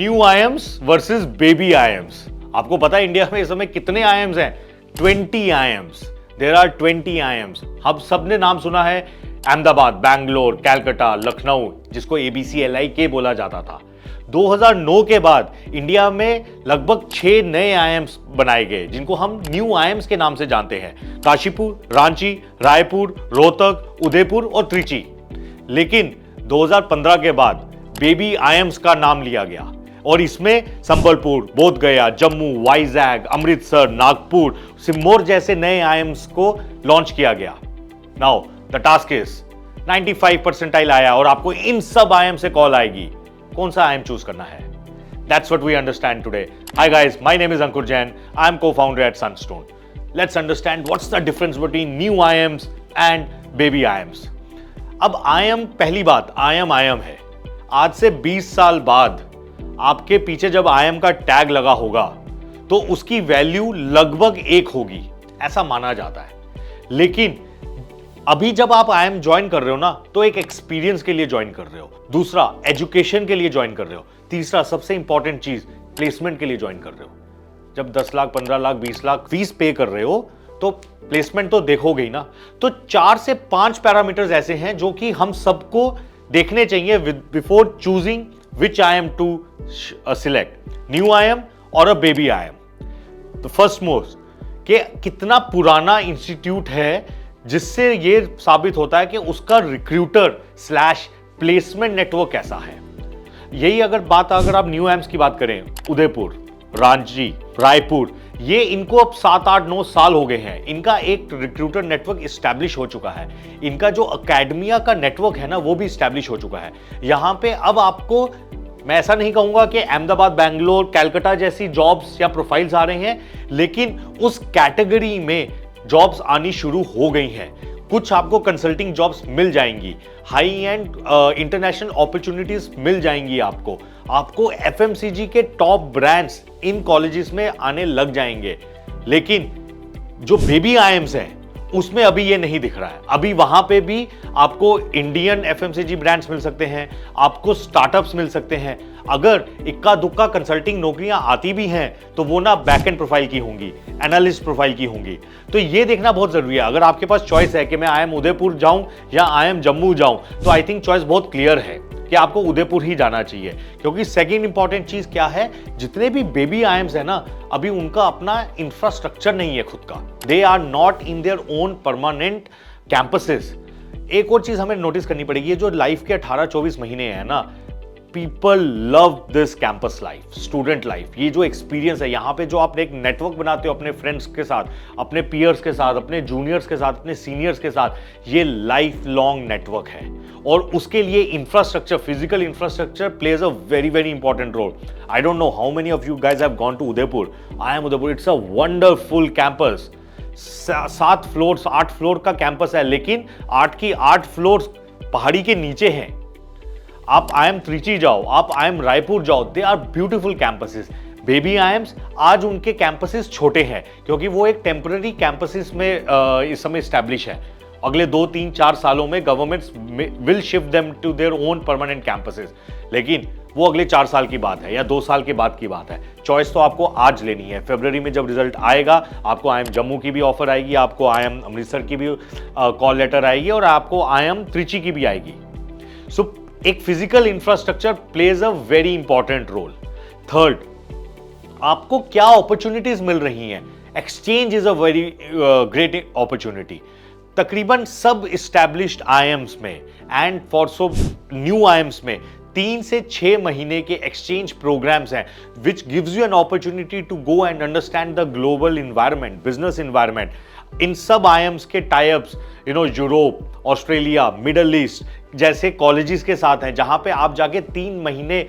New IIMs versus baby IIMs. आपको पता है इंडिया में इस समय कितने आईएम्स हैं? 20 आईएम्स। There are 20 IIMs. हम सबने नाम सुना है अहमदाबाद, बैंगलोर, कैलकाटा, लखनऊ, जिसको ABCLIK बोला जाता था। 2009 के बाद इंडिया में लगभग 6 नए आईएम्स बनाए गए जिनको हम न्यू आईएम्स के नाम से जानते हैं। काशीपुर, रांची, रायपुर, रोहतक, उदयपुर और त्रिची। लेकिन 2015 के बाद बेबी आईएम्स का नाम लिया गया और इसमें संबलपुर, बोधगया, जम्मू, वाइजैग, अमृतसर, नागपुर, सिरमौर जैसे नए आईएम्स को लॉन्च किया गया। Now the task is 95 percentile आया और आपको इन सब आईएम से कॉल आएगी। कौन सा आईएम चूज करना है? That's what we understand today. Hi guys, my name is Ankur Jain. I am co-founder at Sunstone. Let's understand what's the difference between new IIMs and baby IIMs. अब IIM, पहली बात, IIM है। आज से 20 साल बाद आपके पीछे जब IIM का टैग लगा होगा तो उसकी वैल्यू लगभग 1 होगी, ऐसा माना जाता है। लेकिन अभी जब आप IIM ज्वाइन कर रहे हो ना, तो एक एक्सपीरियंस के लिए ज्वाइन कर रहे हो, दूसरा एजुकेशन के लिए ज्वाइन कर रहे हो, तीसरा सबसे इंपॉर्टेंट चीज प्लेसमेंट के लिए ज्वाइन कर रहे हो। जब 10 लाख, 15 लाख, 20 लाख फीस पे कर रहे हो तो प्लेसमेंट तो देखोगे ही ना। तो 4 से 5 पैरामीटर्स ऐसे हैं जो कि हम सबको देखने चाहिए before choosing which IIM to select, new IIM और अ बेबी IIM। तो फर्स्ट मोस्ट कि कितना पुराना इंस्टीट्यूट है, जिससे यह साबित होता है कि उसका रिक्रूटर स्लैश प्लेसमेंट नेटवर्क कैसा है। यही अगर आप न्यू आईएम्स की बात करें, उदयपुर, रांची, रायपुर, ये इनको अब 7, 8, 9 साल हो गए हैं। इनका एक रिक्रूटर नेटवर्क इस्टेब्लिश हो चुका है। इनका जो अकेडमिया का नेटवर्क है ना, वो भी इस्टेब्लिश हो चुका है। यहां पे अब आपको, मैं ऐसा नहीं कहूंगा कि अहमदाबाद, बैंगलोर, कैलकाटा जैसी जॉब्स या प्रोफाइल्स आ रही हैं, लेकिन उस कैटेगरी में जॉब्स आनी शुरू हो गई हैं। कुछ आपको कंसल्टिंग जॉब्स मिल जाएंगी, हाई एंड इंटरनेशनल अपॉर्चुनिटीज मिल जाएंगी। आपको FMCG के टॉप ब्रांड्स इन कॉलेजेस में आने लग जाएंगे। लेकिन जो बेबी आईएम्स हैं उसमें अभी ये नहीं दिख रहा है। अभी वहां पे भी आपको इंडियन FMCG ब्रांड्स मिल सकते हैं, आपको स्टार्टअप्स मिल सकते हैं। अगर इक्का दुक्का कंसल्टिंग नौकरियां आती भी हैं तो वो ना बैक एंड प्रोफाइल की होंगी, एनालिस्ट प्रोफाइल की होंगी। तो ये देखना बहुत जरूरी है। अगर आपके पास चॉइस है कि मैं IIM उदयपुर जाऊं या IIM जम्मू जाऊं, तो आई थिंक चॉइस बहुत क्लियर है कि आपको उदयपुर ही जाना चाहिए। क्योंकि सेकेंड इंपॉर्टेंट चीज क्या है, जितने भी बेबी आईएम्स है ना, अभी उनका अपना इंफ्रास्ट्रक्चर नहीं है खुद का। They are not in their own permanent campuses. एक और चीज हमें नोटिस करनी पड़ेगी, जो लाइफ के 18-24 महीने हैं ना, people love this campus life, student life. ये जो एक्सपीरियंस है, यहाँ पे जो आप एक नेटवर्क बनाते हो अपने फ्रेंड्स के साथ, अपने पीयर्स के साथ, अपने जूनियर्स के साथ, अपने सीनियर्स के साथ, ये लाइफ लॉन्ग नेटवर्क है। और उसके लिए infrastructure, physical infrastructure plays a very very important role. I don't know how many of you guys have gone to Udaipur. IIM Udaipur, it's a wonderful campus. 7 floors, 8 floor का campus है, लेकिन 8 की 8 floors पहाड़ी के नीचे हैं। आप IIM त्रिची जाओ, आप IIM रायपुर जाओ, they are beautiful campuses. Baby IIMs आज उनके कैंपसेस छोटे हैं क्योंकि वो एक टेम्पररी कैंपसेस में इस समय स्टैब्लिश है। अगले 2, 3, 4 सालों में governments will shift them to their own permanent campuses, लेकिन वो अगले 4 साल की बात है या 2 साल के बाद की बात है। चॉइस तो आपको आज लेनी है। फरवरी में जब रिजल्ट आएगा, आपको IIM जम्मू की भी ऑफर आएगी, आपको IIM अमृतसर की भी कॉल लेटर आएगी और आपको IIM त्रिची की भी आएगी। सो एक physical infrastructure plays a very important role. Third, आपको क्या अपॉर्चुनिटीज मिल रही हैं। Exchange is a very great opportunity. तकरीबन सब इस्टेब्लिश्ड IIMs में and for so new IIMs में 3 से 6 महीने के एक्सचेंज प्रोग्राम्स हैं, which gives you an opportunity to go and understand the global environment, business environment. इन सब IIMs के types Europe, Australia, Middle East जैसे कॉलेजेस के साथ हैं, जहां पे आप जाके 3 महीने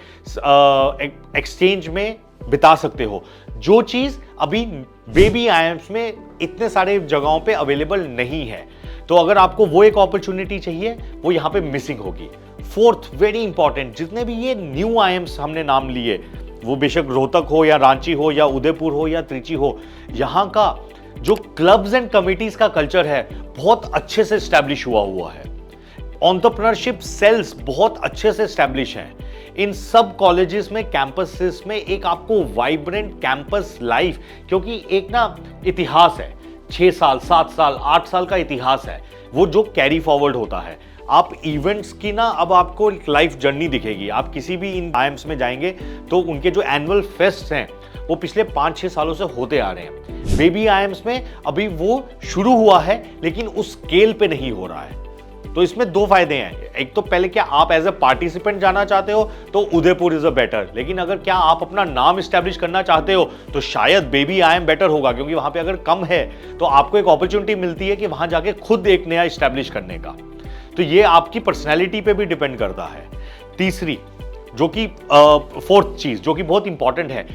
एक्सचेंज में बिता सकते हो, जो चीज अभी बेबी IIMs में इतने सारे जगहों पे अवेलेबल नहीं है। तो अगर आपको वो एक अपॉर्चुनिटी चाहिए, वो यहां पे मिसिंग होगी। फोर्थ, वेरी इंपॉर्टेंट, जितने भी ये न्यू IIMs हमने नाम लिए, वो बेशक रोहतक हो या रांची हो या उदयपुर हो या त्रिची हो, यहां का जो क्लब्स एंड कमिटीज का कल्चर है बहुत अच्छे से स्टैब्लिश हुआ है। एंटरप्रेन्योरशिप सेल्स बहुत अच्छे से एस्टैब्लिश हैं इन सब कॉलेजेस में, कैंपसेस में। एक आपको वाइब्रेंट कैंपस लाइफ, क्योंकि एक ना इतिहास है, 6 साल 7 साल 8 साल का इतिहास है वो जो कैरी फॉरवर्ड होता है। आप इवेंट्स की ना अब आपको लाइफ जर्नी दिखेगी। आप किसी भी इन आईएम्स में जाएंगे तो उनके जो एनुअल फेस्ट हैं वो पिछले 5-6 सालों से होते आ रहे हैं। बेबी आईएम्स में अभी वो शुरू हुआ है लेकिन उस स्केल पे नहीं हो रहा है। तो इसमें 2 फायदे हैं। एक तो पहले क्या आप एज ए पार्टिसिपेंट जाना चाहते हो तो उदयपुर इज अ बेटर, लेकिन अगर क्या आप अपना नाम इस्टेब्लिश करना चाहते हो तो शायद बेबी आईएम बेटर होगा, क्योंकि वहां पे अगर कम है तो आपको एक अपॉर्चुनिटी मिलती है कि वहां जाके खुद एक नया इस्टेब्लिश करने का। तो ये आपकी पर्सनैलिटी पे भी डिपेंड करता है। तीसरी जो कि फोर्थ चीज जो कि बहुत इंपॉर्टेंट है,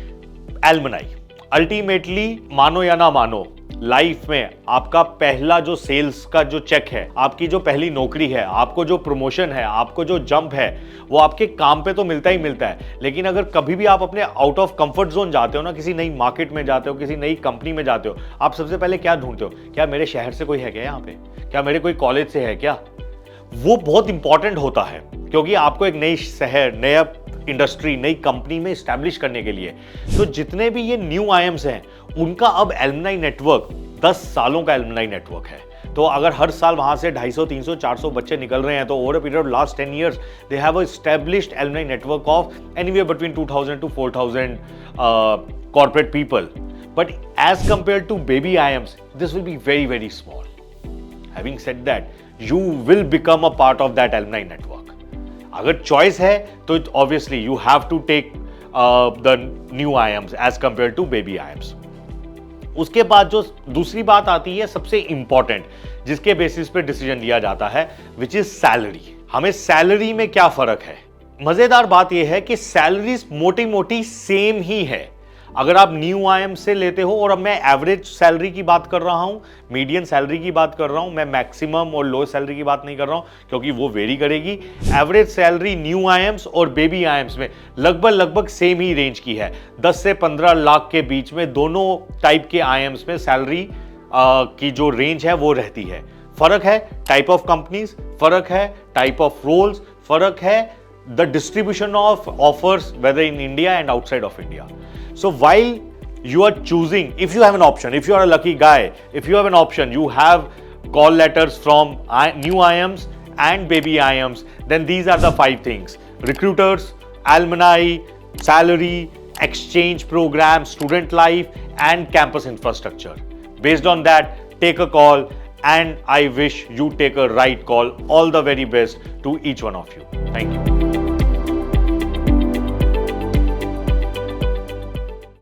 एल्मनाई। अल्टीमेटली मानो या ना मानो, लाइफ में आपका पहला जो सेल्स का जो चेक है, आपकी जो पहली नौकरी है, आपको जो प्रमोशन है, आपको जो जंप है, वो आपके काम पे तो मिलता ही मिलता है। लेकिन अगर कभी भी आप अपने आउट ऑफ कंफर्ट जोन जाते हो ना, किसी नई मार्केट में जाते हो, किसी नई कंपनी में जाते हो, आप सबसे पहले क्या ढूंढते हो? क्या मेरे शहर से कोई है क्या यहाँ पे? क्या मेरे कोई कॉलेज से है क्या? वो बहुत इंपॉर्टेंट होता है, क्योंकि आपको एक नई शहर, नया इंडस्ट्री, नई कंपनी में स्टैब्लिश करने के लिए। तो जितने भी ये न्यू आईएम्स हैं उनका अब एलुमनाई नेटवर्क 10 सालों का एलुमनाई नेटवर्क है। तो अगर हर साल वहां से 250, 300, 400 बच्चे निकल रहे हैं तो over a period of last 10 years they have a established alumni network of anywhere between 2000 to 4000 corporate people. But as compared to baby IIMs, this will be very, very small. Having said that, you will become a part of that alumni network. अगर choice है तो obviously you have to take the new IIMs as compared to baby IIMs. उसके बाद जो दूसरी बात आती है सबसे इंपॉर्टेंट, जिसके बेसिस पे डिसीजन लिया जाता है, विच इज सैलरी। हमें सैलरी में क्या फर्क है? मजेदार बात यह है कि सैलरीज मोटी मोटी सेम ही है। अगर आप न्यू आईएम से लेते हो, और अब मैं एवरेज सैलरी की बात कर रहा हूं, मीडियन सैलरी की बात कर रहा हूं, मैं मैक्सिमम और लो सैलरी की बात नहीं कर रहा हूं क्योंकि वो वेरी करेगी। एवरेज सैलरी न्यू आईएम्स और बेबी आईएम्स में लगभग सेम ही रेंज की है। 10 से 15 लाख के बीच में दोनों टाइप के आईएम्स में सैलरी की जो रेंज है वो रहती है। फर्क है टाइप ऑफ कंपनीज, फर्क है टाइप ऑफ रोल्स, फर्क है the distribution of offers whether in India and outside of India. So while you are choosing, if you have an option, if you are a lucky guy, if you have an option, you have call letters from new IIMs and baby IIMs, then these are the 5 things: recruiters, alumni, salary, exchange program, student life, and campus infrastructure. Based on that, take a call, and I wish you take a right call. All the very best to each one of you. Thank you.